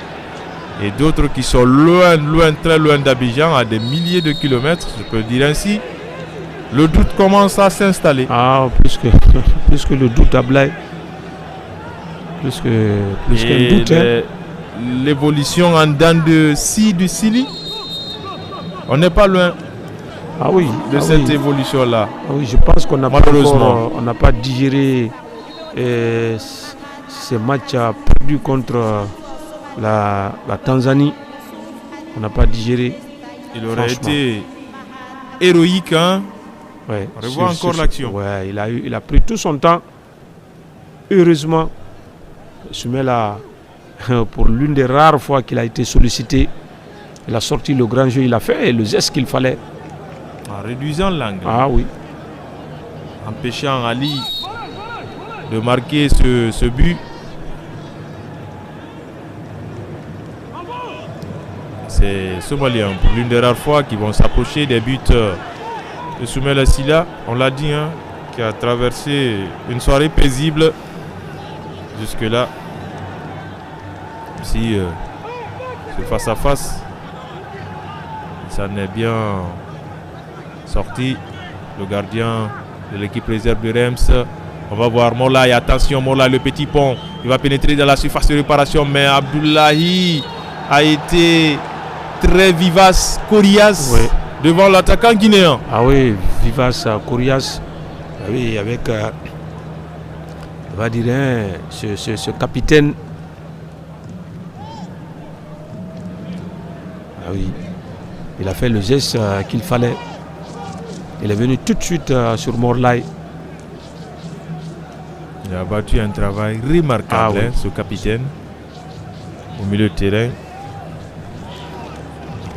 et d'autres qui sont loin, très loin d'Abidjan, à des milliers de kilomètres, je peux dire ainsi. Le doute commence à s'installer. Ah, plus que le doute, Ablaye. Plus qu'un doute. L'évolution en dents de scie du Sili, on n'est pas loin cette évolution-là. Ah oui, je pense qu'on n'a pas digéré ces matchs perdus contre la Tanzanie. On n'a pas digéré. Il aurait été héroïque, hein. Ouais, on revoit encore l'action. Ouais, il a pris tout son temps. Heureusement, Soumela, pour l'une des rares fois qu'il a été sollicité, il a sorti le grand jeu, il a fait le geste qu'il fallait. En réduisant l'angle. Ah oui. Empêchant Ali de marquer ce but. C'est Somaliens, pour l'une des rares fois, qui vont s'approcher des buts de Soumela Silla, on l'a dit, hein, qui a traversé une soirée paisible jusque-là. Si ce face-à-face, ça n'est bien sorti. Le gardien de l'équipe réserve de Reims. On va voir Morlaï, attention Morlaï, le petit pont, il va pénétrer dans la surface de réparation, mais Abdoulaye a été très vivace, coriace, devant l'attaquant guinéen. Ah oui, vivace, coriace. Ah oui, avec, on va dire, ce capitaine. Ah oui, il a fait le geste qu'il fallait. Il est venu tout de suite sur Morlaï. Il a battu un travail remarquable, ce capitaine, au milieu de terrain.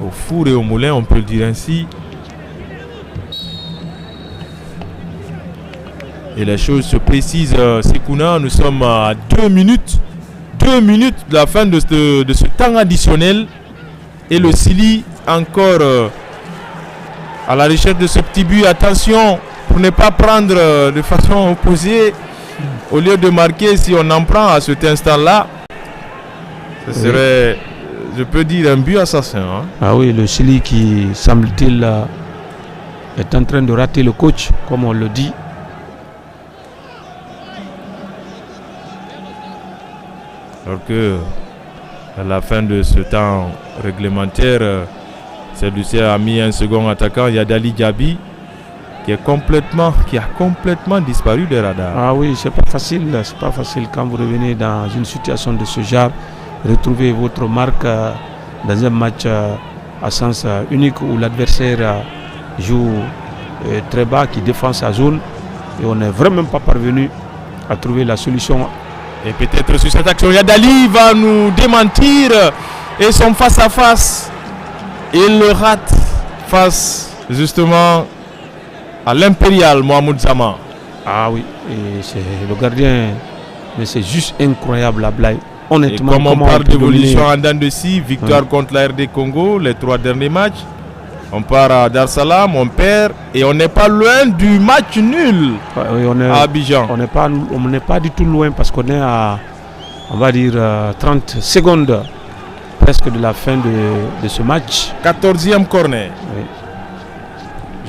Au four et au moulin, on peut le dire ainsi. Et les choses se précisent, Sekouna, nous sommes à 2 minutes. 2 minutes de la fin de ce temps additionnel. Et le Sili encore à la recherche de ce petit but. Attention pour ne pas prendre de façon opposée. Au lieu de marquer, si on en prend à cet instant-là, ce serait, je peux dire, un but assassin. Hein. Ah oui, le Sili qui, semble-t-il, est en train de rater le coach, comme on le dit. Alors que, à la fin de ce temps réglementaire, celui-ci a mis un second attaquant, Yadali Diaby. qui a complètement disparu des radars. Ah oui, c'est pas facile quand vous revenez dans une situation de ce genre, retrouver votre marque dans un match à sens unique où l'adversaire joue très bas, qui défend sa zone, et on n'est vraiment pas parvenu à trouver la solution. Et peut-être sur cette action, Yadali va nous démentir, et son face à face, il le rate face justement à l'Impérial Mohamed Zama. Ah oui, et c'est le gardien, mais c'est juste incroyable, Ablaye. Honnêtement, et comme on parle d'évolution en dents de scie, victoire contre la RD Congo, les 3 derniers matchs. On part à Dar Salam, on perd, et on n'est pas loin du match nul à Abidjan. On n'est pas du tout loin, parce qu'on est à, on va dire, 30 secondes presque de la fin de ce match. 14e corner. Oui.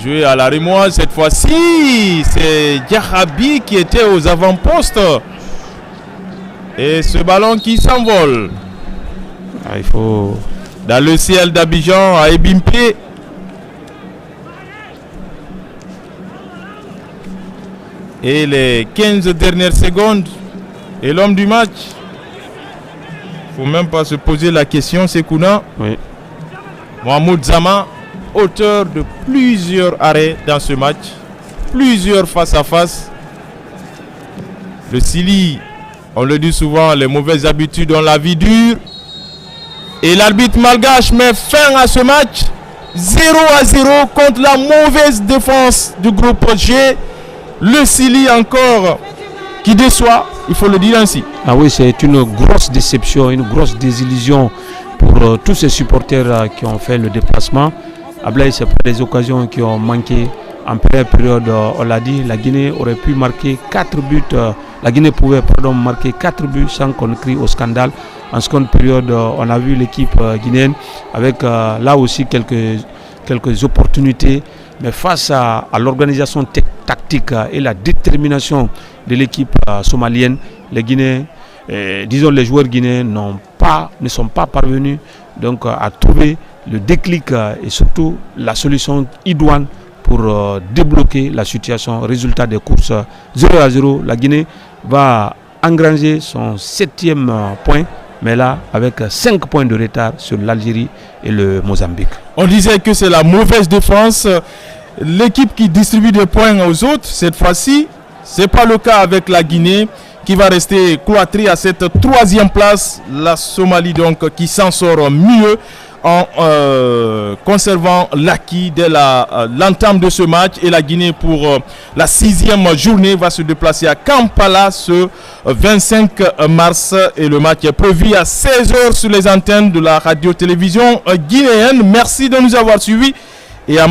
Joué à la Rémoise cette fois-ci, c'est Diakhaby qui était aux avant-postes. Et ce ballon qui s'envole. Il faut... Dans le ciel d'Abidjan à Ebimpé. Et les 15 dernières secondes. Et l'homme du match. Il ne faut même pas se poser la question, c'est Kouna. Oui. Mohamed Zama, auteur de plusieurs arrêts dans ce match. Plusieurs face à face. Le Sili, on le dit souvent, les mauvaises habitudes ont la vie dure. Et l'arbitre malgache met fin à ce match. 0-0 contre la mauvaise défense du groupe G. Le Sili encore qui déçoit, il faut le dire ainsi. Ah oui, c'est une grosse déception, une grosse désillusion pour tous ces supporters qui ont fait le déplacement. Ablaye, c'est pas des occasions qui ont manqué. En première période, on l'a dit, la Guinée aurait pu marquer 4 buts. La Guinée pouvait marquer 4 buts sans qu'on crie au scandale. En seconde période, on a vu l'équipe guinéenne avec là aussi quelques opportunités. Mais face à l'organisation tactique et la détermination de l'équipe somalienne, les Guinéens, les joueurs guinéens ne sont pas parvenus donc, à trouver le déclic et surtout la solution idoine pour débloquer la situation. Résultat des courses 0-0, la Guinée va engranger son 7e point, mais là avec 5 points de retard sur l'Algérie et le Mozambique. On disait que c'est la mauvaise défense, l'équipe qui distribue des points aux autres. Cette fois-ci, ce n'est pas le cas avec la Guinée qui va rester cloîtrée à cette 3e place. La Somalie donc qui s'en sort mieux en conservant l'acquis dès l'entame de ce match. Et la Guinée pour la 6e journée va se déplacer à Kampala ce 25 mars. Et le match est prévu à 16h sur les antennes de la radio-télévision guinéenne. Merci de nous avoir suivis. Et à